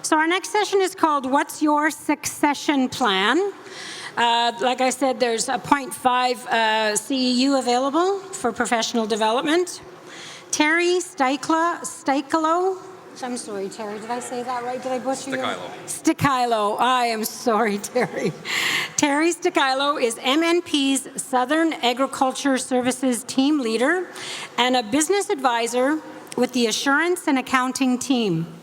So our next session is called What's Your Succession Plan? Like I said, there's a 0.5 CEU available for professional development. Tere Stykalo. I'm sorry, Tere, did I say that right? Did I butcher your? Stykalo. I am sorry, Tere. Tere Stykalo is MNP's Southern Agriculture Services team leader and a business advisor with the Assurance and Accounting team.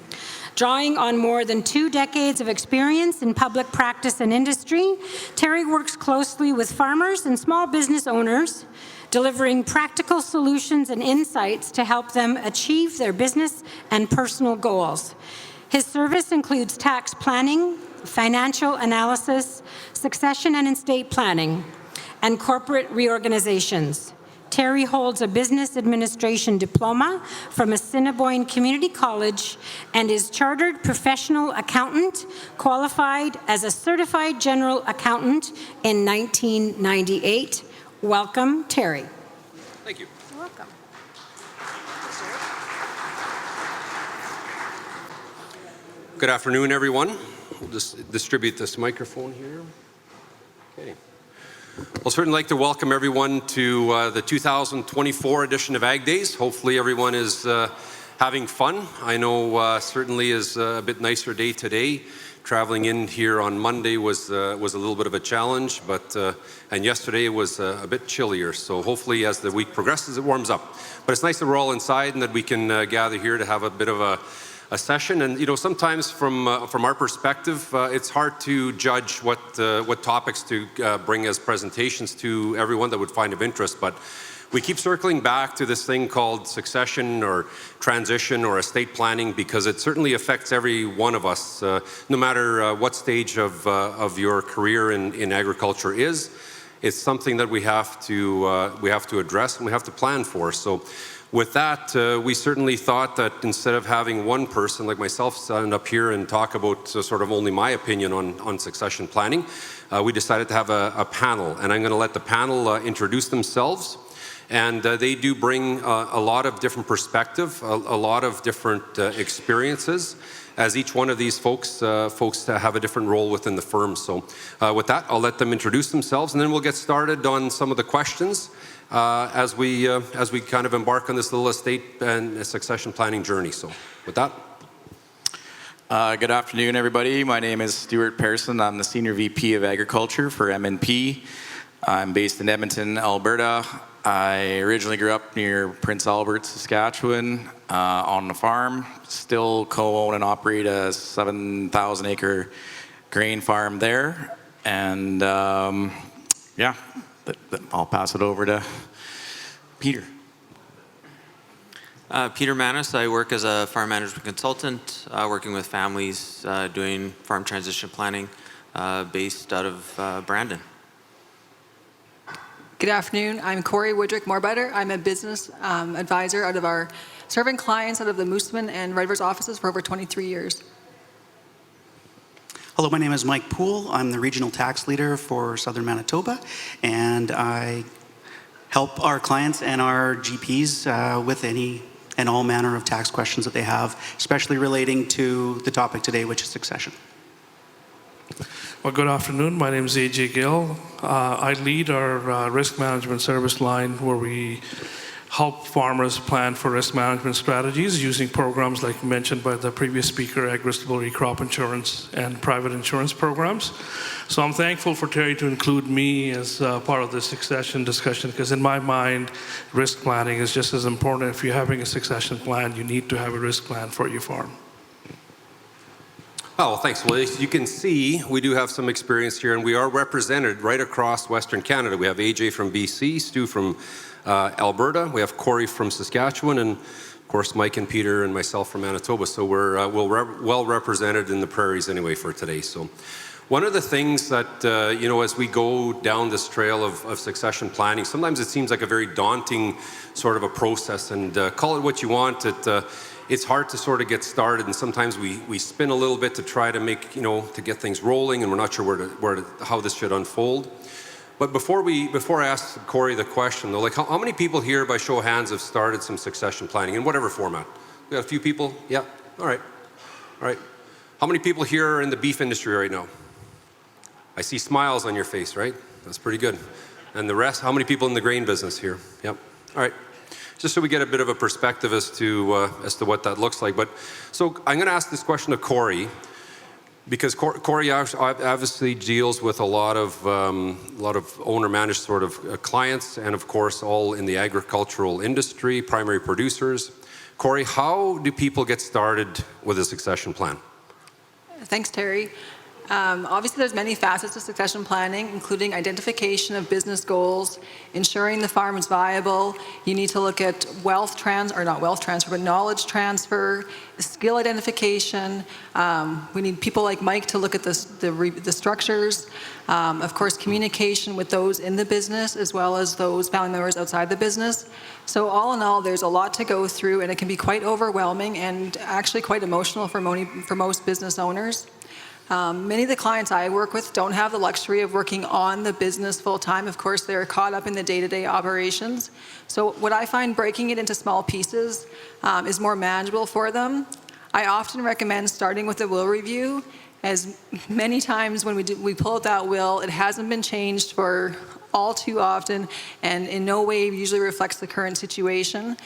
Drawing on more than 2 decades of experience in public practice and industry, Tere works closely with farmers and small business owners, delivering practical solutions and insights to help them achieve their business and personal goals. His service includes tax planning, financial analysis, succession and estate planning, and corporate reorganizations. Tere holds a business administration diploma from Assiniboine Community College and is chartered professional accountant, qualified as a certified general accountant in 1998. Welcome, Tere. Thank you. You're welcome. Good afternoon, everyone. We'll just distribute this microphone here. Okay. I'll certainly like to welcome everyone to the 2024 edition of Ag Days. Hopefully everyone is having fun. I know certainly is a bit nicer day today. Traveling in here on Monday was a little bit of a challenge, and yesterday was a bit chillier. So hopefully as the week progresses, it warms up. But it's nice that we're all inside and that we can gather here to have a bit of a session. And you know, sometimes from our perspective, it's hard to judge what topics to bring as presentations to everyone that would find of interest. But we keep circling back to this thing called succession or transition or estate planning because it certainly affects every one of us, no matter what stage of your career in agriculture is. It's something that we have to address and we have to plan for. So with that, we certainly thought that instead of having one person like myself stand up here and talk about sort of only my opinion on succession planning, we decided to have a panel. And I'm going to let the panel introduce themselves. And they do bring a lot of different perspective, a lot of different experiences, as each one of these folks have a different role within the firm. So with that, I'll let them introduce themselves, and then we'll get started on some of the questions as we kind of embark on this little estate and succession planning journey. So with that. Good afternoon, everybody. My name is Stuart Pearson. I'm the Senior VP of Agriculture for MNP. I'm based in Edmonton, Alberta. I originally grew up near Prince Albert, Saskatchewan, on a farm. Still co-own and operate a 7,000-acre grain farm there. And yeah, I'll pass it over to Peter. Peter Manis. I work as a farm management consultant, working with families doing farm transition planning, based out of Brandon. Good afternoon. I'm Corey Woodrick-Moorbetter. I'm a business advisor serving clients out of the Mooseman and Red Rivers offices for over 23 years. Hello, my name is Mike Poole. I'm the regional tax leader for Southern Manitoba, and I help our clients and our GPs with any and all manner of tax questions that they have, especially relating to the topic today, which is succession. Well, good afternoon. My name is AJ Gill. I lead our risk management service line where we help farmers plan for risk management strategies using programs like mentioned by the previous speaker, agri-stability, crop insurance, and private insurance programs. So I'm thankful for Tere to include me as part of this succession discussion because in my mind, risk planning is just as important. If you're having a succession plan, you need to have a risk plan for your farm. Oh, well, thanks. Well, as you can see, we do have some experience here, and we are represented right across Western Canada. We have AJ from BC, Stu from Alberta, we have Corey from Saskatchewan, and of course Mike and Peter and myself from Manitoba. So we're well represented in the prairies anyway for today. So one of the things that, you know, as we go down this trail of succession planning, sometimes it seems like a very daunting sort of a process, and call it what you want. It's hard to sort of get started, and sometimes we spin a little bit to try to make, you know, to get things rolling, and we're not sure how this should unfold. But before I ask Corey the question, though, like how many people here, by show of hands, have started some succession planning in whatever format? We got a few people. Yeah. All right. How many people here are in the beef industry right now? I see smiles on your face, right? That's pretty good. And the rest, how many people in the grain business here? Yep. All right. Just so we get a bit of a perspective as to what that looks like. But so I'm going to ask this question to Corey, because Corey obviously deals with a lot of owner-managed sort of clients, and of course all in the agricultural industry, primary producers. Corey, how do people get started with a succession plan? Thanks, Terry. Obviously, there's many facets to succession planning, including identification of business goals, ensuring the farm is viable. You need to look at knowledge transfer, skill identification. We need people like Mike to look at the structures. Of course, communication with those in the business as well as those family members outside the business. So all in all, there's a lot to go through, and it can be quite overwhelming and actually quite emotional for most business owners. Many of the clients I work with don't have the luxury of working on the business full-time. Of course, they're caught up in the day-to-day operations. So what I find, breaking it into small pieces is more manageable for them. I often recommend starting with a will review, as many times when we pull out that will, it hasn't been changed for all too often, and in no way usually reflects the current situation.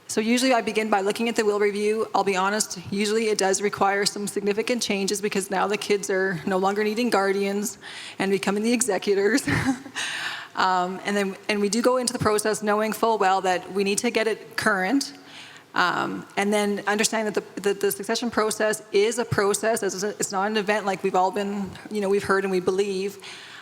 So usually I begin by looking at the will review. I'll be honest, usually it does require some significant changes because now the kids are no longer needing guardians and becoming the executors. And we do go into the process knowing full well that we need to get it current. And then understanding that the succession process is a process. It's not an event like we've all been, we've heard and we believe.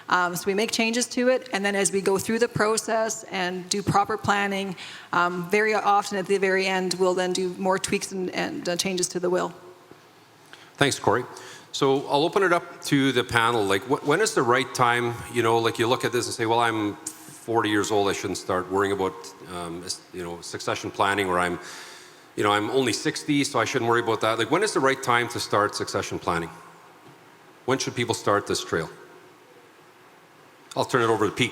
So we make changes to it, and then as we go through the process and do proper planning, very often at the very end, we'll then do more tweaks and changes to the will. Thanks, Corey. So I'll open it up to the panel. Like, when is the right time, like you look at this and say, well, I'm 40 years old, I shouldn't start worrying about, succession planning, or I'm only 60, so I shouldn't worry about that. Like, when is the right time to start succession planning? When should people start this trail? I'll turn it over to Pete.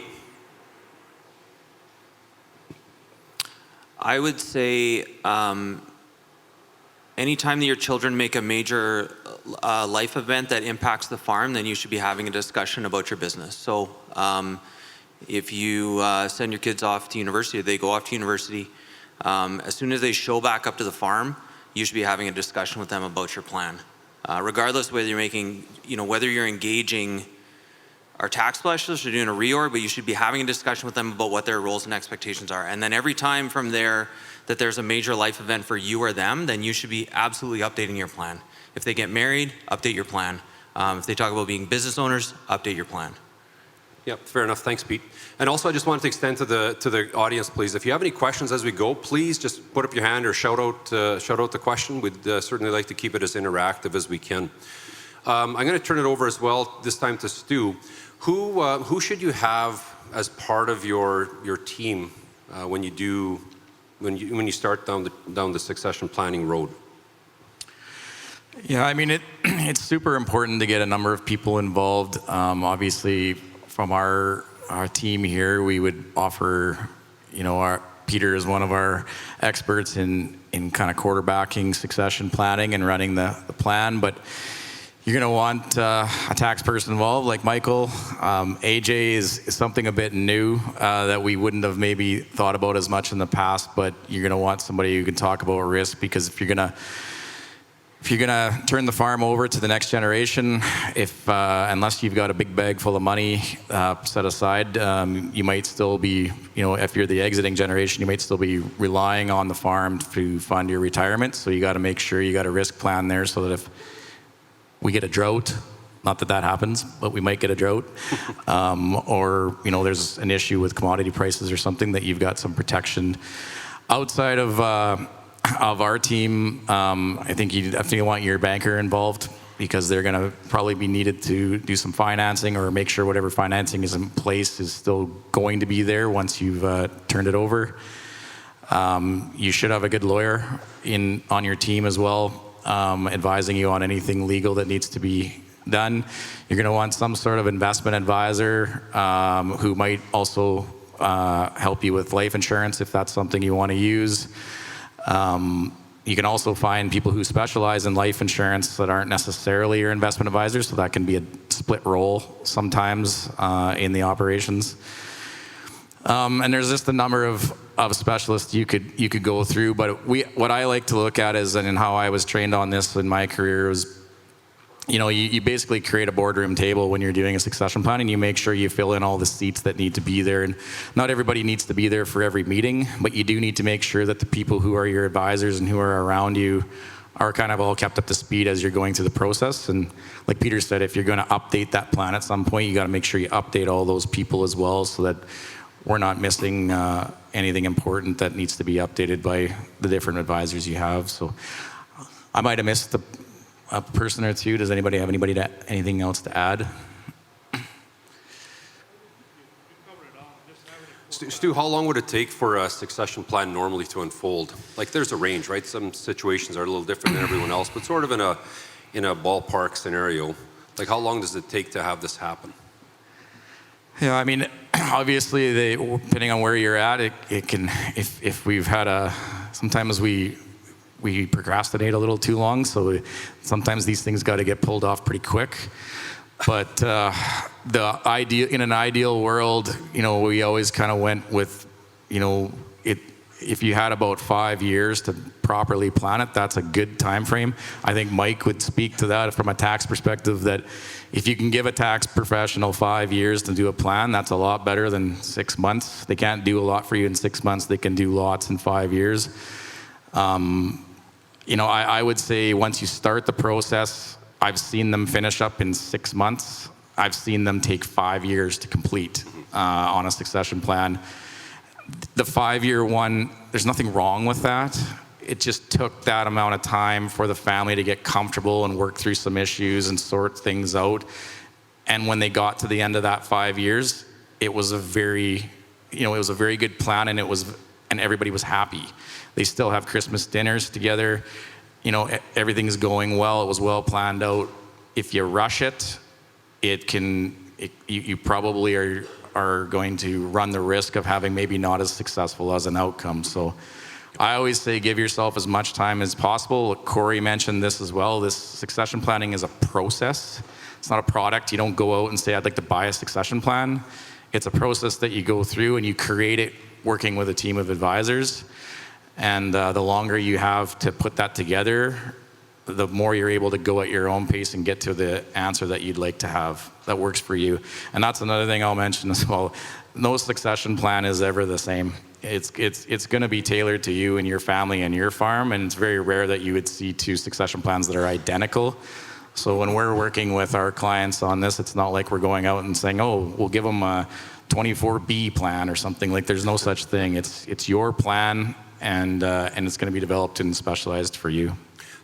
I would say anytime that your children make a major life event that impacts the farm, then you should be having a discussion about your business. So if you send your kids off to university, they go off to university, as soon as they show back up to the farm, you should be having a discussion with them about your plan. Regardless whether you're making, whether you're engaging our tax specialists are doing a reorg, but you should be having a discussion with them about what their roles and expectations are. And then every time from there that there's a major life event for you or them, then you should be absolutely updating your plan. If they get married, update your plan. If they talk about being business owners, update your plan. Yep, fair enough. Thanks, Pete. And also, I just wanted to extend to the audience, please. If you have any questions as we go, please just put up your hand or shout out the question. We'd certainly like to keep it as interactive as we can. I'm going to turn it over as well this time to Stu. Who should you have as part of your team when you start down the succession planning road? Yeah, I mean, it's super important to get a number of people involved. Obviously, from our team here, we would offer, Peter is one of our experts in kind of quarterbacking succession planning and running the plan, but you're going to want a tax person involved like Michael. AJ is something a bit new that we wouldn't have maybe thought about as much in the past, but you're going to want somebody who can talk about risk, because if you're going to turn the farm over to the next generation, unless you've got a big bag full of money set aside, you might still be, if you're the exiting generation, you might still be relying on the farm to fund your retirement. So you got to make sure you got a risk plan there, so that if we get a drought, not that happens, but we might get a drought, or there's an issue with commodity prices or something, that you've got some protection. Outside of our team, I think you definitely want your banker involved, because they're going to probably be needed to do some financing, or make sure whatever financing is in place is still going to be there once you've turned it over. You should have a good lawyer on your team as well, advising you on anything legal that needs to be done. You're going to want some sort of investment advisor who might also help you with life insurance if that's something you want to use. you can also find people who specialize in life insurance that aren't necessarily your investment advisors, so that can be a split role sometimes in the operations. And there's just a number of specialists you could go through, but what I like to look at is, and how I was trained on this in my career, was you basically create a boardroom table when you're doing a succession plan, and you make sure you fill in all the seats that need to be there. And not everybody needs to be there for every meeting, but you do need to make sure that the people who are your advisors and who are around you are kind of all kept up to speed as you're going through the process. And like Peter said, if you're going to update that plan at some point, you got to make sure you update all those people as well, so that we're not missing anything important that needs to be updated by the different advisors you have. So I might have missed a person or two. Does anybody have anything else to add? Stu, how long would it take for a succession plan normally to unfold? Like, there's a range, right? Some situations are a little different than everyone else, but sort of in a ballpark scenario, like how long does it take to have this happen? Yeah, I mean, obviously, depending on where you're at, it can. If we've had sometimes we procrastinate a little too long, so sometimes these things got to get pulled off pretty quick. But in an ideal world, we always kind of went with, if you had about 5 years to properly plan it, that's a good time frame. I think Mike would speak to that from a tax perspective, that if you can give a tax professional 5 years to do a plan, that's a lot better than 6 months. They can't do a lot for you in 6 months. They can do lots in 5 years. I would say once you start the process, I've seen them finish up in 6 months. I've seen them take 5 years to complete on a succession plan. The 5-year one, there's nothing wrong with that. It just took that amount of time for the family to get comfortable and work through some issues and sort things out. And when they got to the end of that 5 years, it was a very good plan, and everybody was happy. They still have Christmas dinners together. Everything's going well. It was well planned out. If you rush it, you probably are going to run the risk of having maybe not as successful as an outcome. So I always say give yourself as much time as possible. Corey mentioned this as well. This succession planning is a process. It's not a product. You don't go out and say, I'd like to buy a succession plan. It's a process that you go through, and you create it working with a team of advisors. And the longer you have to put that together, the more you're able to go at your own pace and get to the answer that you'd like to have that works for you. And that's another thing I'll mention as well. No succession plan is ever the same. It's going to be tailored to you and your family and your farm, and it's very rare that you would see two succession plans that are identical. So when we're working with our clients on this, it's not like we're going out and saying, oh, we'll give them a 24B plan or something. Like, there's no such thing. It's your plan, and it's going to be developed and specialized for you.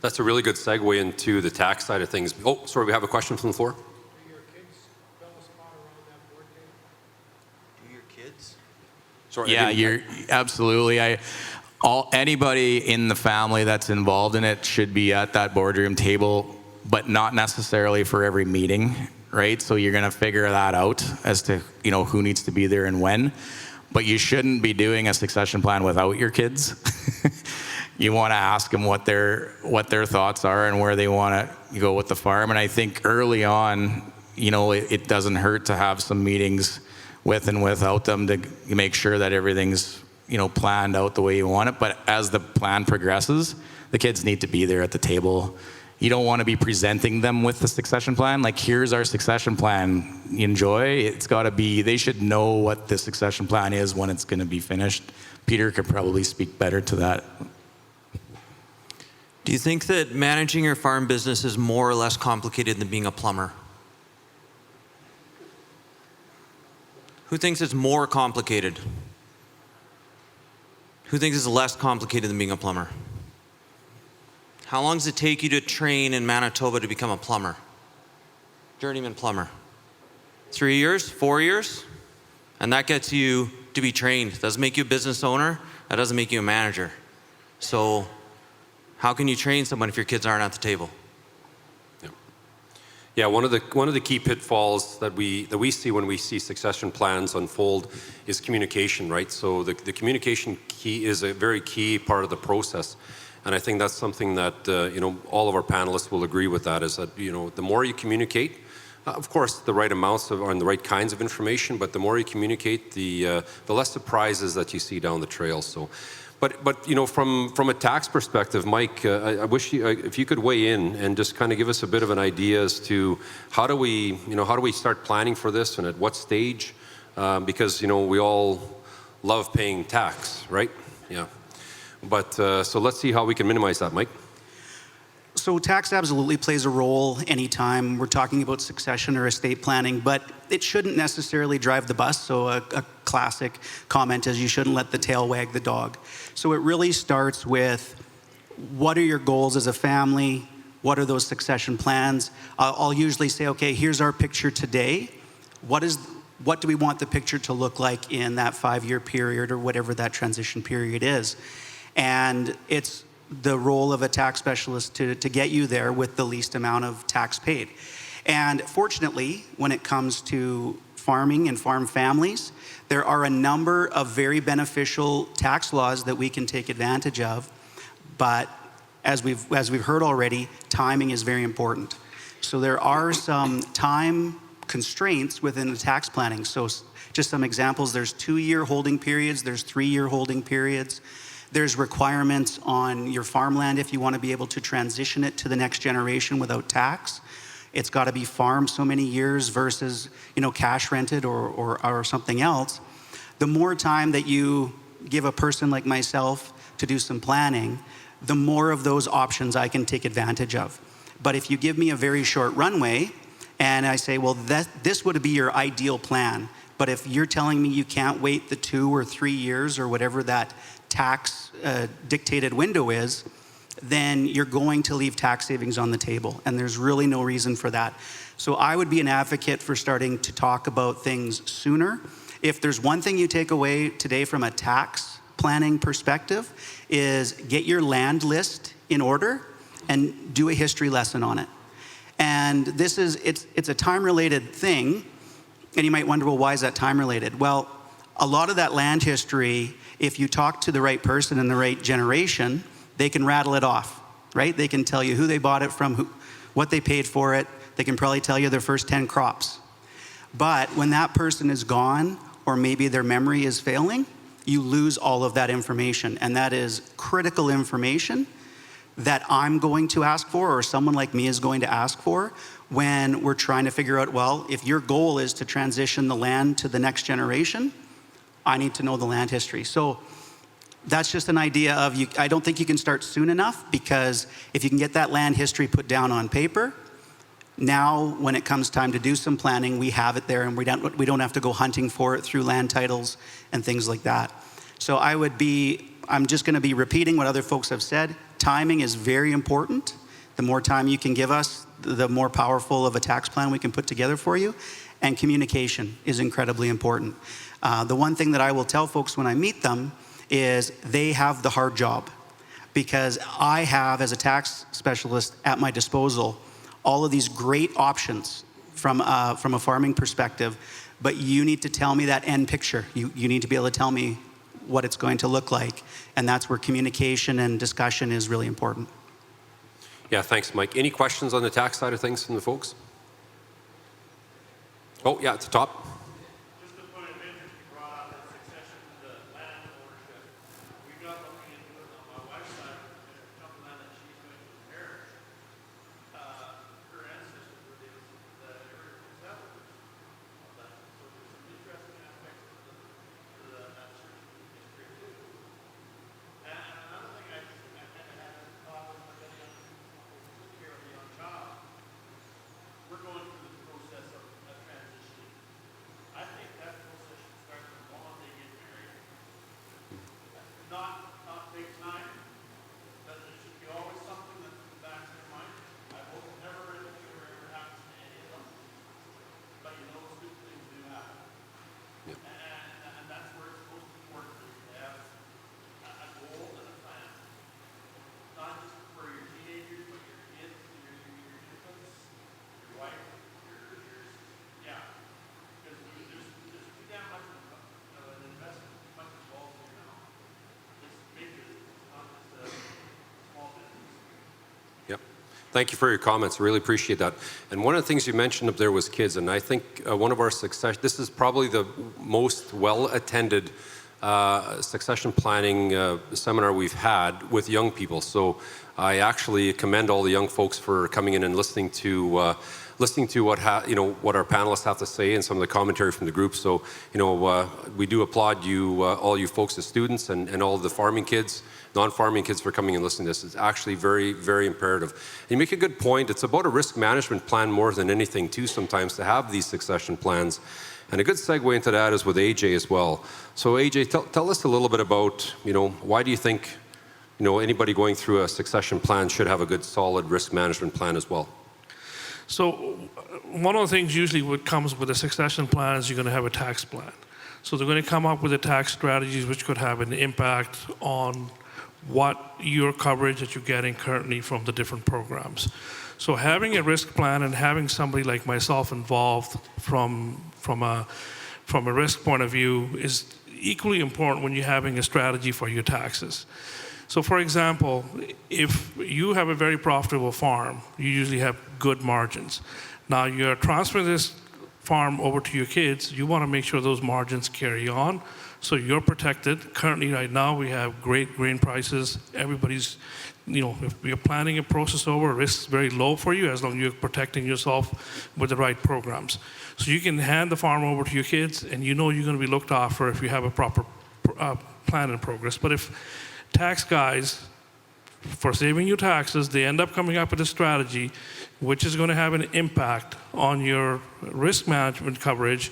That's a really good segue into the tax side of things. Oh, sorry, we have a question from the floor. Do your kids fill a spot around that board table? Do your kids? Sorry, Yeah, you're absolutely. Anybody in the family that's involved in it should be at that boardroom table, but not necessarily for every meeting, right? So you're going to figure that out as to who needs to be there and when. But you shouldn't be doing a succession plan without your kids. You want to ask them what their thoughts are and where they want to go with the farm. And I think early on, it doesn't hurt to have some meetings with and without them to make sure that everything's planned out the way you want it. But as the plan progresses, the kids need to be there at the table. You don't want to be presenting them with the succession plan. Like, here's our succession plan. Enjoy. It's got to be, they should know what the succession plan is when it's going to be finished. Peter could probably speak better to that. Do you think that managing your farm business is more or less complicated than being a plumber? Who thinks it's more complicated? Who thinks it's less complicated than being a plumber? How long does it take you to train in Manitoba to become a plumber? Journeyman plumber. 3 years? 4 years? And that gets you to be trained. It doesn't make you a business owner. That doesn't make you a manager. So how can you train someone if your kids aren't at the table? Yeah, one of the key pitfalls that we see when we see succession plans unfold is communication, right? So the communication key is a very key part of the process. And I think that's something that, all of our panelists will agree with that, is that, the more you communicate, of course, the right amounts and the right kinds of information, but the more you communicate, the less surprises that you see down the trail. So, but from a tax perspective, Mike, I wish if you could weigh in and just kind of give us a bit of an idea as to how do we start planning for this and at what stage, because we all love paying tax, right? Yeah. But so let's see how we can minimize that, Mike. So tax absolutely plays a role anytime we're talking about succession or estate planning, but it shouldn't necessarily drive the bus. So a classic comment is you shouldn't let the tail wag the dog. So it really starts with, what are your goals as a family? What are those succession plans? I'll usually say, okay, here's our picture today. What do we want the picture to look like in that 5-year period or whatever that transition period is? And it's the role of a tax specialist to get you there with the least amount of tax paid. And fortunately, when it comes to farming and farm families, there are a number of very beneficial tax laws that we can take advantage of. But as we've heard already, timing is very important. So there are some time constraints within the tax planning. So just some examples, there's 2-year holding periods, there's 3-year holding periods. There's requirements on your farmland if you want to be able to transition it to the next generation without tax. It's got to be farmed so many years versus, cash rented or something else. The more time that you give a person like myself to do some planning, the more of those options I can take advantage of. But if you give me a very short runway and I say, well, this would be your ideal plan, but if you're telling me you can't wait the 2 or 3 years or whatever that tax dictated window is, then you're going to leave tax savings on the table, and there's really no reason for that. So I would be an advocate for starting to talk about things sooner. If there's one thing you take away today from a tax planning perspective, is get your land list in order and do a history lesson on it. And it's a time-related thing, and you might wonder, well, why is that time-related? Well, a lot of that land history, if you talk to the right person in the right generation, they can rattle it off, right? They can tell you who they bought it from, what they paid for it. They can probably tell you their first 10 crops. But when that person is gone, or maybe their memory is failing, you lose all of that information. And that is critical information that I'm going to ask for, or someone like me is going to ask for, when we're trying to figure out, well, if your goal is to transition the land to the next generation, I need to know the land history. So that's just an idea of, I don't think you can start soon enough, because if you can get that land history put down on paper, now when it comes time to do some planning, we have it there, and we don't have to go hunting for it through land titles and things like that. So I'm just gonna be repeating what other folks have said. Timing is very important. The more time you can give us, the more powerful of a tax plan we can put together for you. And communication is incredibly important. The one thing that I will tell folks when I meet them is they have the hard job, because I have, as a tax specialist at my disposal, all of these great options from a farming perspective, but you need to tell me that end picture. You need to be able to tell me what it's going to look like, and that's where communication and discussion is really important. Yeah, thanks, Mike. Any questions on the tax side of things from the folks? Oh, yeah, at the top. Just a point of interest, you brought up the succession to the land ownership. We've got looking into it on my wife's side, there's a chunk of land that she's going to inherit. Her ancestors were the original settlers of that. So there's some interesting aspects to that search history too. And another thing I kind of had a thought when we're getting on taking care of a young child. We're going through the process of transitioning. Thank you for your comments. I really appreciate that. And one of the things you mentioned up there was kids, and I think one of our this is probably the most well-attended succession planning seminar we've had with young people. So I actually commend all the young folks for coming in and listening to what what our panelists have to say and some of the commentary from the group. So we do applaud you, all you folks as students, and all the farming kids, non-farming kids, for coming and listening to this. It's actually very, very imperative. And you make a good point. It's about a risk management plan more than anything, too, sometimes, to have these succession plans. And a good segue into that is with AJ as well. So AJ, tell us a little bit about, why do you think, anybody going through a succession plan should have a good, solid risk management plan as well? So one of the things usually what comes with a succession plan is you're going to have a tax plan. So they're going to come up with the tax strategies which could have an impact on what your coverage that you're getting currently from the different programs. So having a risk plan and having somebody like myself involved from a risk point of view is equally important when you're having a strategy for your taxes. So for example, if you have a very profitable farm, you usually have good margins. Now you're transferring this farm over to your kids, you want to make sure those margins carry on, so you're protected. Currently, right now, we have great grain prices. Everybody's, if you're planning a process over, risk is very low for you as long as you're protecting yourself with the right programs. So you can hand the farm over to your kids, and you're going to be looked after if you have a proper plan in progress. But if tax guys, for saving you taxes, they end up coming up with a strategy which is going to have an impact on your risk management coverage,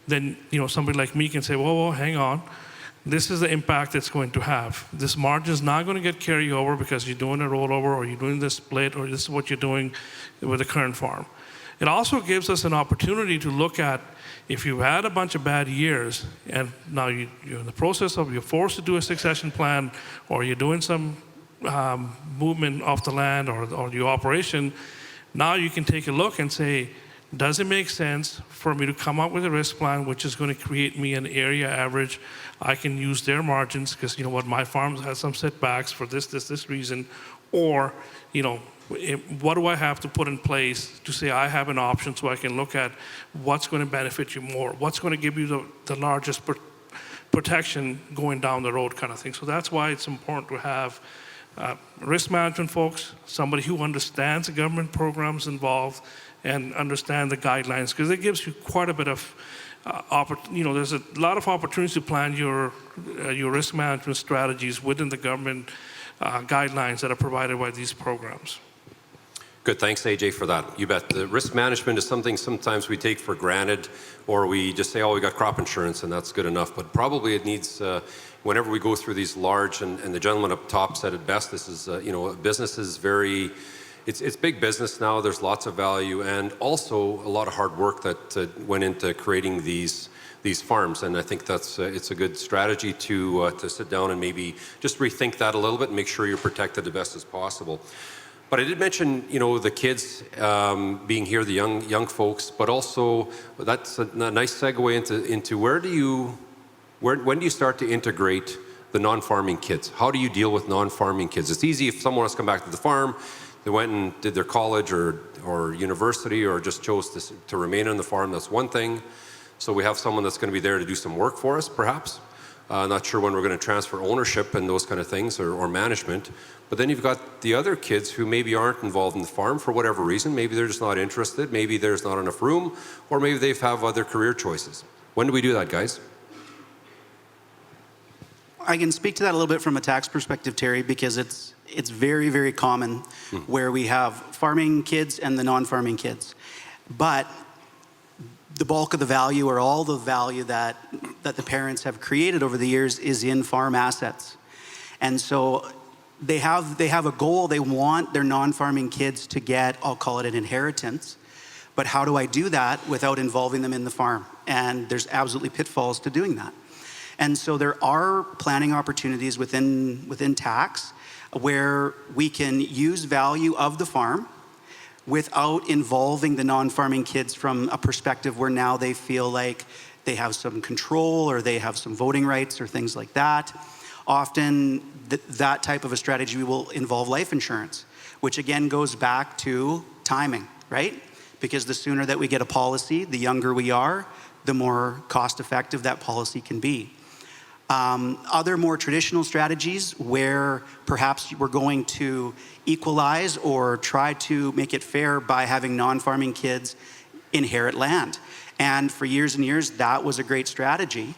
then somebody like me can say, well, hang on. This is the impact it's going to have. This margin is not going to get carried over because you're doing a rollover or you're doing this split or this is what you're doing with the current farm. It also gives us an opportunity to look at if you've had a bunch of bad years and now you're in the process of you're forced to do a succession plan or you're doing some movement off the land or your operation, now you can take a look and say, does it make sense for me to come up with a risk plan which is going to create me an area average? I can use their margins because my farm has some setbacks for this reason, or what do I have to put in place to say I have an option so I can look at what's going to benefit you more, what's going to give you the largest protection going down the road kind of thing. So that's why it's important to have risk management folks, somebody who understands the government programs involved and understand the guidelines, because it gives you quite a bit of there's a lot of opportunities to plan your risk management strategies within the government guidelines that are provided by these programs. Good, thanks AJ for that. You bet. The risk management is something sometimes we take for granted, or we just say, oh, we got crop insurance and that's good enough. But probably it needs, whenever we go through these large, and the gentleman up top said it best, this is, business is very, it's big business now. There's lots of value and also a lot of hard work that went into creating these farms. And I think that's it's a good strategy to sit down and maybe just rethink that a little bit and make sure you're protected the best as possible. But I did mention, the kids being here, the young folks, but also that's a nice segue into when do you start to integrate the non-farming kids? How do you deal with non-farming kids? It's easy if someone wants to come back to the farm, they went and did their college or university or just chose to remain on the farm, that's one thing. So we have someone that's going to be there to do some work for us, perhaps. Not sure when we're going to transfer ownership and those kind of things or management. But then you've got the other kids who maybe aren't involved in the farm for whatever reason. Maybe they're just not interested. Maybe there's not enough room, or maybe they have other career choices. When do we do that, guys? I can speak to that a little bit from a tax perspective, Terry, because it's very, very common where we have farming kids and the non-farming kids. But the bulk of the value or all the value that the parents have created over the years is in farm assets. And so they have a goal. They want their non-farming kids to get, I'll call it an inheritance. But how do I do that without involving them in the farm? And there's absolutely pitfalls to doing that. And so there are planning opportunities within tax where we can use value of the farm without involving the non-farming kids from a perspective where now they feel like they have some control or they have some voting rights or things like that. Often that type of a strategy will involve life insurance, which again goes back to timing, right? Because the sooner that we get a policy, the younger we are, the more cost effective that policy can be. Other more traditional strategies where perhaps we're going to equalize or try to make it fair by having non-farming kids inherit land. And for years and years, that was a great strategy.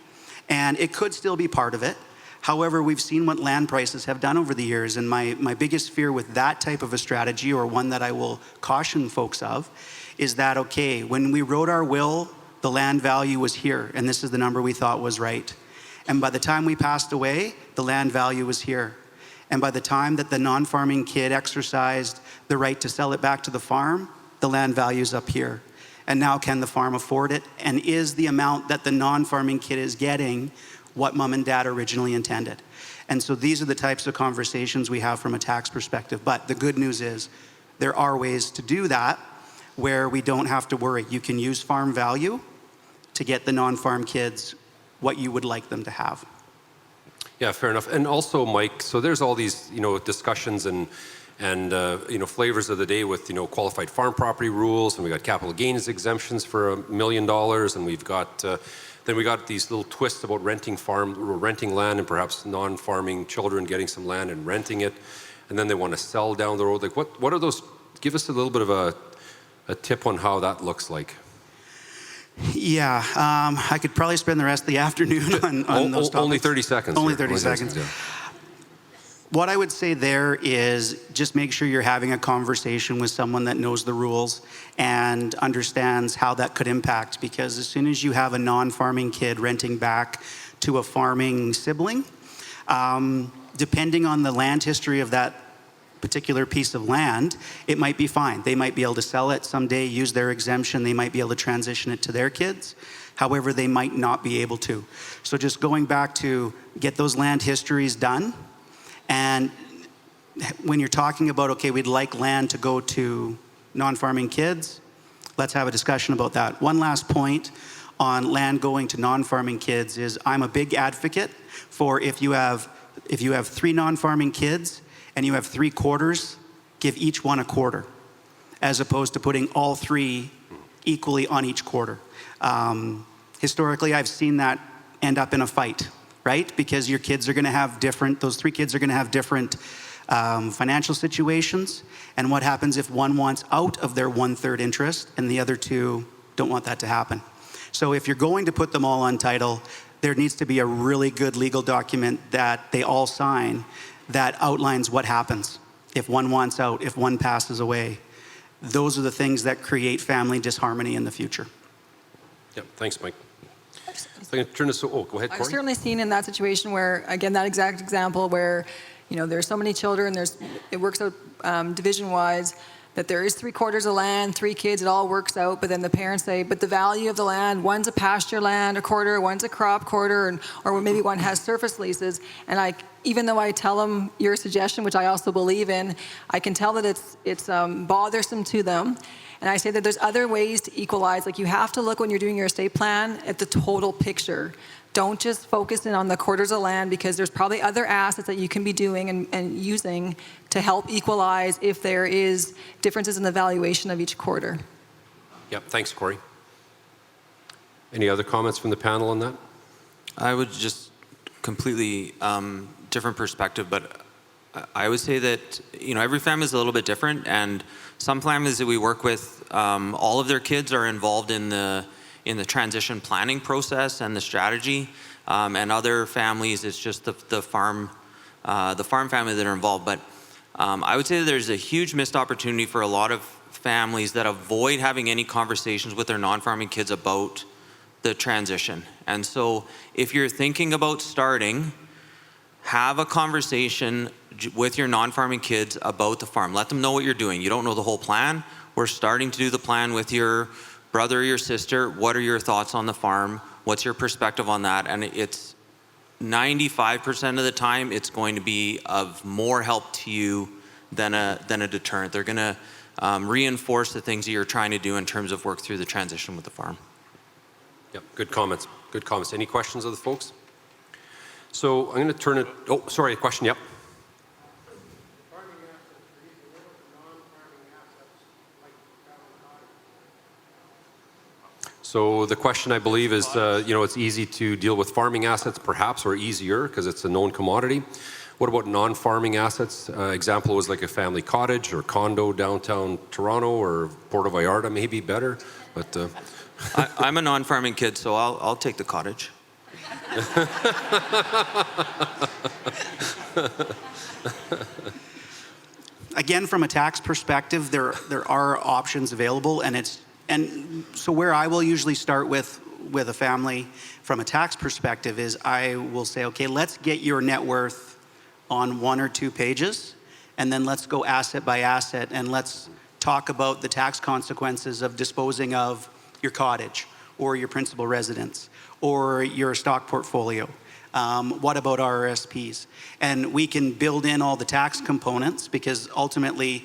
And it could still be part of it. However, we've seen what land prices have done over the years. And my biggest fear with that type of a strategy, or one that I will caution folks of, is that, okay, when we wrote our will, the land value was here. And this is the number we thought was right. And by the time we passed away, the land value was here. And by the time that the non-farming kid exercised the right to sell it back to the farm, the land value's up here. And now can the farm afford it? And is the amount that the non-farming kid is getting what mom and dad originally intended? And so these are the types of conversations we have from a tax perspective. But the good news is there are ways to do that where we don't have to worry. You can use farm value to get the non-farm kids what you would like them to have. Yeah, fair enough. And also, Mike, so there's all these, discussions and flavors of the day with, qualified farm property rules, and we got capital gains exemptions for $1 million, and we've got, then we got these little twists about renting land, and perhaps non-farming children getting some land and renting it, and then they want to sell down the road. Like, what are those? Give us a little bit of a tip on how that looks like. Yeah, I could probably spend the rest of the afternoon on those topics. Only 30 seconds. Only 30 seconds. Yeah. What I would say there is just make sure you're having a conversation with someone that knows the rules and understands how that could impact, because as soon as you have a non-farming kid renting back to a farming sibling, depending on the land history of that particular piece of land, it might be fine. They might be able to sell it someday, use their exemption, they might be able to transition it to their kids. However, they might not be able to. So just going back to get those land histories done. And when you're talking about, okay, we'd like land to go to non-farming kids, let's have a discussion about that. One last point on land going to non-farming kids is I'm a big advocate for if you have 3 non-farming kids and you have 3 quarters, give each one a quarter, as opposed to putting all 3 equally on each quarter. Historically, I've seen that end up in a fight, right? Because your kids are gonna have those 3 kids are gonna have different financial situations. And what happens if one wants out of their 1/3 interest and the other 2 don't want that to happen? So if you're going to put them all on title, there needs to be a really good legal document that they all sign that outlines what happens if one wants out, if one passes away. Those are the things that create family disharmony in the future. Yep, thanks, Mike. So I'm going to turn this, go ahead, Corey. I've certainly seen in that situation where, again, that exact example where, there's so many children, it works out division-wise, that there is 3/4 of land, 3 kids, it all works out, but then the parents say, but the value of the land, one's a pasture land, a quarter, one's a crop quarter, or maybe one has surface leases, and even though I tell them your suggestion, which I also believe in, I can tell that it's bothersome to them. And I say that there's other ways to equalize. Like, you have to look when you're doing your estate plan at the total picture. Don't just focus in on the quarters of land, because there's probably other assets that you can be doing and using to help equalize if there is differences in the valuation of each quarter. Yep, thanks, Corey. Any other comments from the panel on that? I would just completely different perspective, but I would say that every family is a little bit different, and some families that we work with, all of their kids are involved in the transition planning process and the strategy, and other families it's just the farm family that are involved. But I would say that there's a huge missed opportunity for a lot of families that avoid having any conversations with their non-farming kids about the transition. And so if you're thinking about starting, have a conversation with your non-farming kids about the farm. Let them know what you're doing. You don't know the whole plan. We're starting to do the plan with your brother or your sister. What are your thoughts on the farm? What's your perspective on that? And it's 95% of the time, it's going to be of more help to you than a deterrent. They're going to reinforce the things that you're trying to do in terms of work through the transition with the farm. Yep, good comments. Good comments. Any questions of the folks? So I'm going to turn it, a question, yep. So the question, I believe, is, it's easy to deal with farming assets, perhaps, or easier because it's a known commodity. What about non-farming assets? Example was like a family cottage or condo downtown Toronto or Puerto Vallarta, maybe better. But I'm a non-farming kid, so I'll take the cottage. Again, from a tax perspective, there are options available, and so where I will usually start with a family from a tax perspective is I will say, okay, let's get your net worth on 1 or 2 pages, and then let's go asset by asset, and let's talk about the tax consequences of disposing of your cottage or your principal residence or your stock portfolio. What about RRSPs? And we can build in all the tax components because ultimately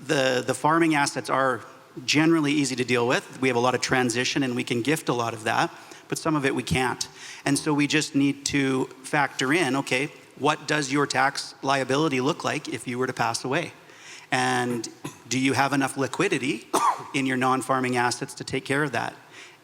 the farming assets are generally easy to deal with. We have a lot of transition and we can gift a lot of that, but some of it we can't. And so we just need to factor in, okay, what does your tax liability look like if you were to pass away? And do you have enough liquidity in your non-farming assets to take care of that?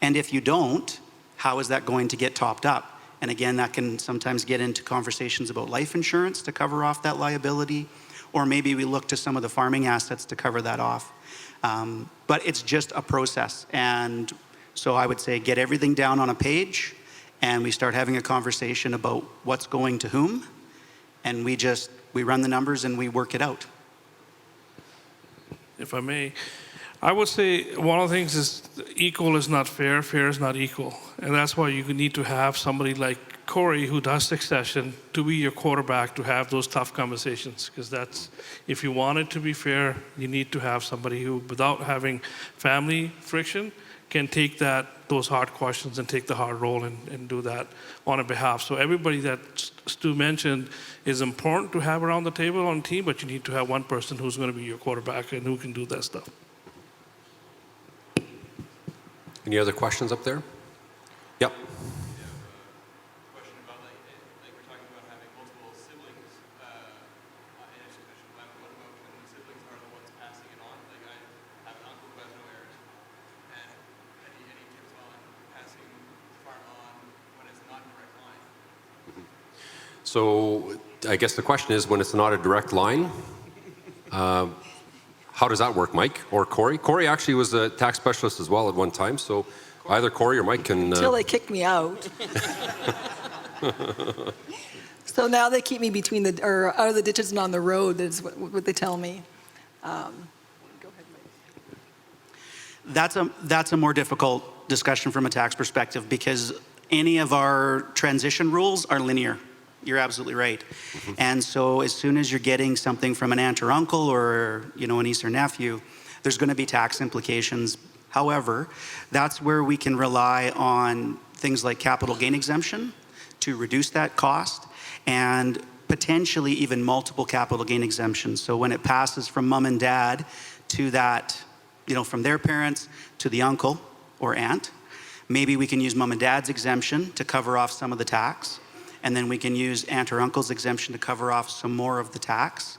And if you don't, how is that going to get topped up? And again, that can sometimes get into conversations about life insurance to cover off that liability, or maybe we look to some of the farming assets to cover that off. But it's just a process. And so I would say get everything down on a page and we start having a conversation about what's going to whom. And we run the numbers and we work it out. If I may, I would say one of the things is equal is not fair, fair is not equal. And that's why you need to have somebody like Corey, who does succession, to be your quarterback to have those tough conversations. Because if you want it to be fair, you need to have somebody who, without having family friction, can take those hard questions and take the hard role and do that on a behalf. So everybody that Stu mentioned is important to have around the table on the team, but you need to have one person who's going to be your quarterback and who can do that stuff. any other questions up there? Yep. Question about like we're talking about having multiple siblings in a succession plan. What about when the siblings are the ones passing it on? Like I have an uncle who has no heirs, and any tips on passing the farm on when it's not a direct line? So I guess the question is, when it's not a direct line, how does that work, Mike or Corey? Corey actually was a tax specialist as well at one time, so either Corey or Mike can... Until they kicked me out. So now they keep me between out of the ditches and on the road, is what they tell me. Go ahead, Mike. That's a more difficult discussion from a tax perspective because any of our transition rules are linear. You're absolutely right. Mm-hmm. And so as soon as you're getting something from an aunt or uncle or a niece or nephew, there's going to be tax implications. However, that's where we can rely on things like capital gain exemption to reduce that cost and potentially even multiple capital gain exemptions. So when it passes from mom and dad to that, from their parents to the uncle or aunt, maybe we can use mom and dad's exemption to cover off some of the tax. And then we can use aunt or uncle's exemption to cover off some more of the tax.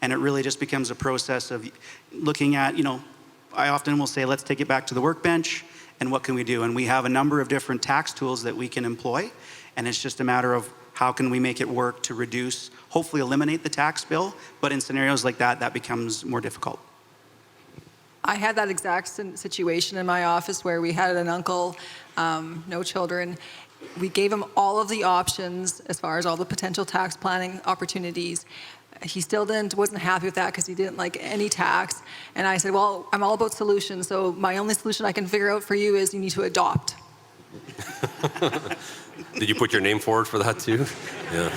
And it really just becomes a process of looking at, I often will say, let's take it back to the workbench and what can we do? And we have a number of different tax tools that we can employ. And it's just a matter of how can we make it work to reduce, hopefully eliminate the tax bill. But in scenarios like that, that becomes more difficult. I had that exact situation in my office where we had an uncle, no children. We gave him all of the options as far as all the potential tax planning opportunities. He still wasn't happy with that because he didn't like any tax. And I said, well, I'm all about solutions. So my only solution I can figure out for you is you need to adopt. Did you put your name forward for that too? Yeah.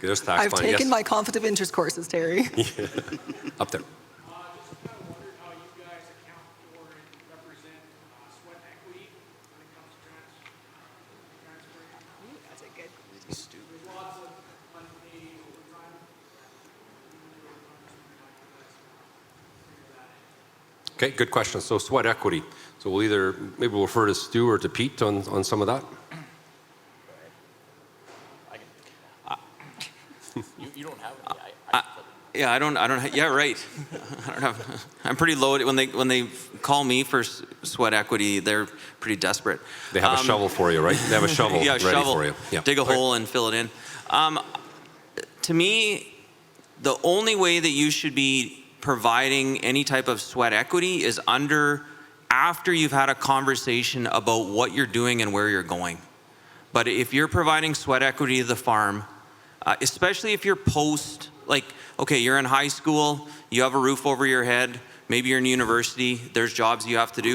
There's tax I've planning. taken Yes. my conflict of interest courses, Terry. Yeah. Up there. Okay, good question. So sweat equity. So maybe we'll refer to Stu or to Pete on some of that. You don't have any. Yeah, I don't. Yeah, right. I don't have. I'm pretty loaded when they call me for sweat equity. They're pretty desperate. They have a shovel for you, right? They have a shovel Yeah, ready shovel. for you. Yeah. Dig a hole and fill it in. To me, the only way that you should be providing any type of sweat equity is after you've had a conversation about what you're doing and where you're going. But if you're providing sweat equity to the farm, especially if you're okay, you're in high school, you have a roof over your head, maybe you're in university, there's jobs you have to do,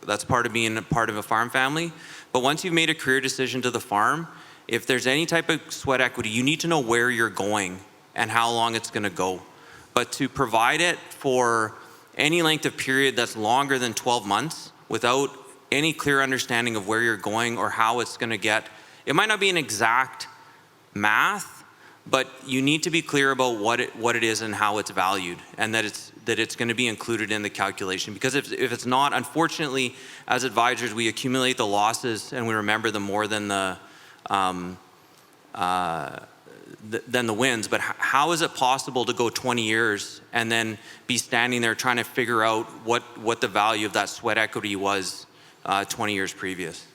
that's part of being a part of a farm family. But once you've made a career decision to the farm, if there's any type of sweat equity, you need to know where you're going and how long it's going to go. But to provide it for any length of period that's longer than 12 months without any clear understanding of where you're going or how it's going to get, it might not be an exact math, but you need to be clear about what it is and how it's valued, and that it's going to be included in the calculation. Because if it's not, unfortunately, as advisors, we accumulate the losses and we remember them more than the wins. But how is it possible to go 20 years and then be standing there trying to figure out what the value of that sweat equity was 20 years previous?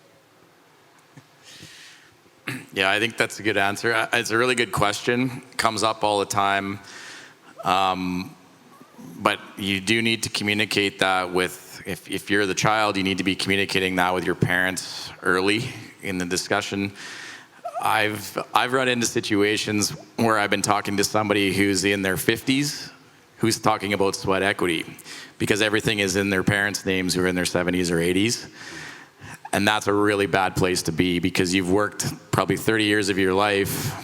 Yeah, I think that's a good answer. It's a really good question. Comes up all the time. But you do need to communicate that with, if you're the child, you need to be communicating that with your parents early in the discussion. I've run into situations where I've been talking to somebody who's in their 50s who's talking about sweat equity because everything is in their parents' names who are in their 70s or 80s. And that's a really bad place to be because you've worked probably 30 years of your life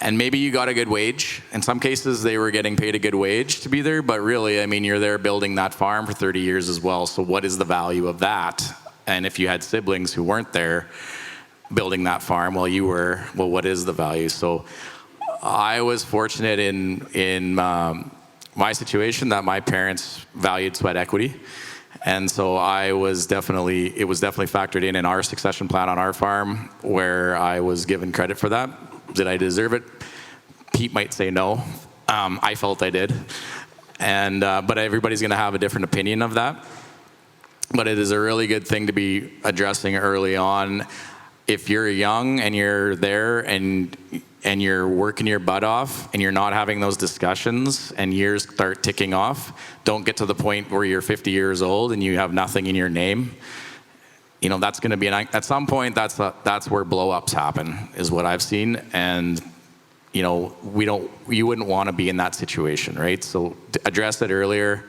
and maybe you got a good wage. In some cases, they were getting paid a good wage to be there, but really, I mean, you're there building that farm for 30 years as well. So what is the value of that? And if you had siblings who weren't there building that farm while you were, well, what is the value? So I was fortunate in my situation that my parents valued sweat equity. And so it was definitely factored in our succession plan on our farm where I was given credit for that. Did I deserve it? Pete might say no. I felt I did. And but everybody's going to have a different opinion of that. But it is a really good thing to be addressing early on. If you're young and you're there and you're working your butt off and you're not having those discussions and years start ticking off, don't get to the point where you're 50 years old and you have nothing in your name. You know, that's going to be, at some point, that's where blow-ups happen, is what I've seen. And, you know, you wouldn't want to be in that situation, right? So address it earlier,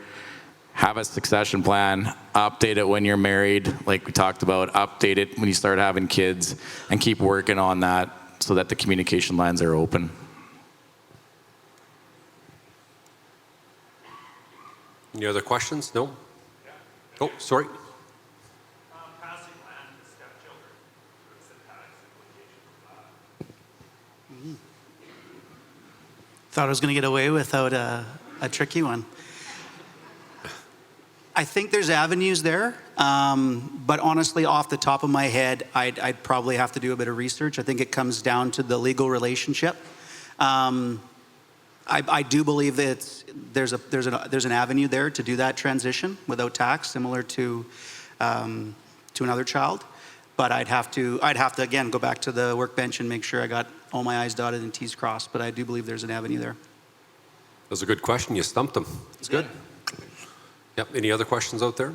have a succession plan, update it when you're married, like we talked about, update it when you start having kids, and keep working on that so that the communication lines are open. Any other questions? No? Oh, sorry. Passing land to stepchildren. What's the tax implication? Thought I was going to get away without a tricky one. I think there's avenues there, but honestly, off the top of my head, I'd probably have to do a bit of research. I think it comes down to the legal relationship. I do believe that there's an avenue there to do that transition without tax, similar to another child. But I'd have to again go back to the workbench and make sure I got all my I's dotted and T's crossed. But I do believe there's an avenue there. That was a good question. You stumped them. It's good. Yep. Any other questions out there?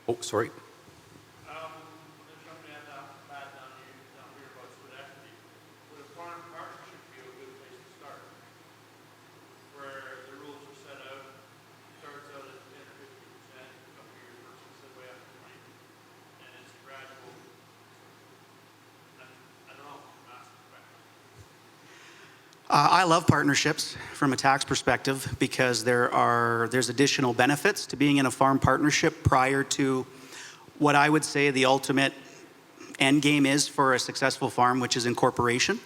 Oh, sorry. There's something down here about sweat equity. Would a farm partnership be a good place to start? Where the rules are set out, starts out at 10 or 50%, a couple of years works its way up to 20, and it's gradual. I don't know, I'm asking the question. I love partnerships from a tax perspective because there's additional benefits to being in a farm partnership prior to what I would say the ultimate end game is for a successful farm, which is incorporation.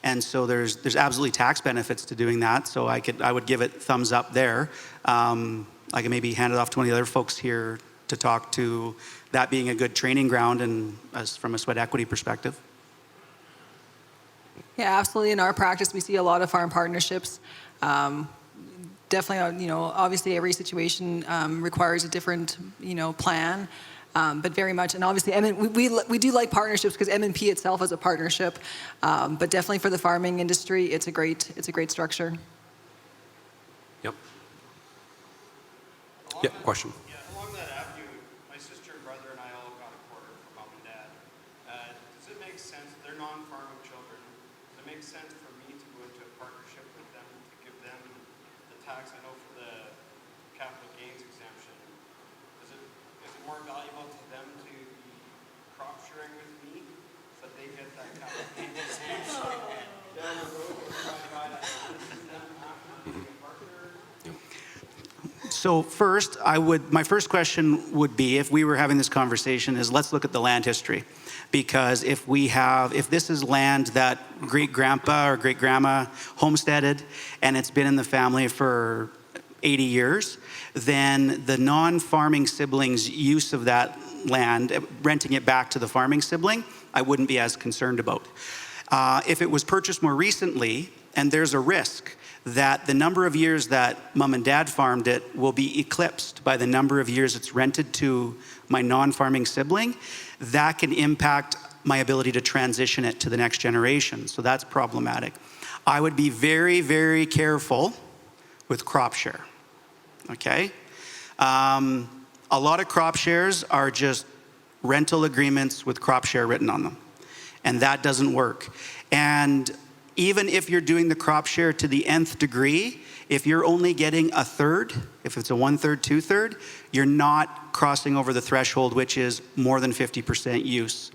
And so there's absolutely tax benefits to doing that. So I would give it thumbs up there. I can maybe hand it off to one of the other folks here to talk to that being a good training ground and from a sweat equity perspective. Yeah, absolutely. In our practice, we see a lot of farm partnerships. definitely, obviously every situation requires a different, plan. But very much, and obviously, we do like partnerships because M&P itself is a partnership. But definitely for the farming industry, it's a great structure. Yep. Yeah, question. Yeah, along that avenue, my sister and brother and I all got a quarter from mom and dad. Does it make sense, they're non-farming children, does it make sense for me to go into a partnership with them to give them the tax, I know for the capital gains exemption, is it more valuable to them to be crop sharing with me so that they get that capital gains exemption down the road, or try to assist them after being a partner? So first, my first question would be, if we were having this conversation, is let's look at the land history. Because if this is land that great-grandpa or great-grandma homesteaded, and it's been in the family for 80 years, then the non-farming siblings' use of that land, renting it back to the farming sibling, I wouldn't be as concerned about. If it was purchased more recently, and there's a risk that the number of years that mom and dad farmed it will be eclipsed by the number of years it's rented to my non-farming sibling, that can impact my ability to transition it to the next generation. So that's problematic. I would be very, very careful with crop share, okay? A lot of crop shares are just rental agreements with crop share written on them, and that doesn't work. And even if you're doing the crop share to the nth degree, if you're only getting a third, if it's a 1/3, 2/3, you're not crossing over the threshold, which is more than 50% use.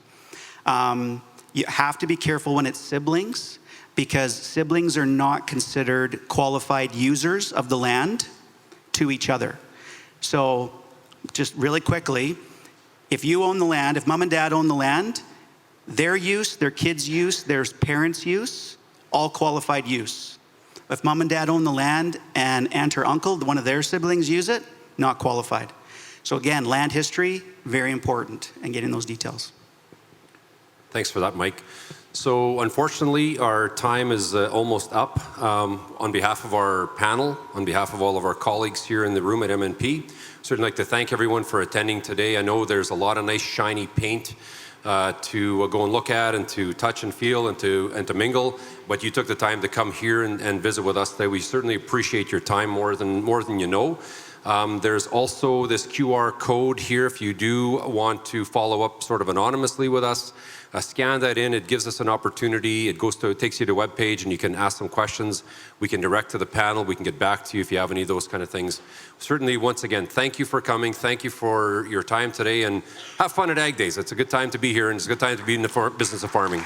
You have to be careful when it's siblings, because siblings are not considered qualified users of the land to each other. So just really quickly, if you own the land, if mom and dad own the land, their use, their kids' use, their parents' use, all qualified use. If mom and dad own the land and aunt or uncle, one of their siblings use it, not qualified. So again, land history, very important, and getting those details. Thanks for that, Mike. So unfortunately, our time is almost up. On behalf of our panel, on behalf of all of our colleagues here in the room at MNP, certainly like to thank everyone for attending today. I know there's a lot of nice shiny paint to go and look at and to touch and feel and to mingle, but you took the time to come here and visit with us today. We certainly appreciate your time more than you know. There's also this QR code here if you do want to follow up sort of anonymously with us. Scan that in, it gives us an opportunity. It takes you to a web page and you can ask some questions. We can direct to the panel. We can get back to you if you have any of those kind of things. Certainly, once again, thank you for coming. Thank you for your time today, and have fun at Ag Days. It's a good time to be here, and it's a good time to be in the business of farming.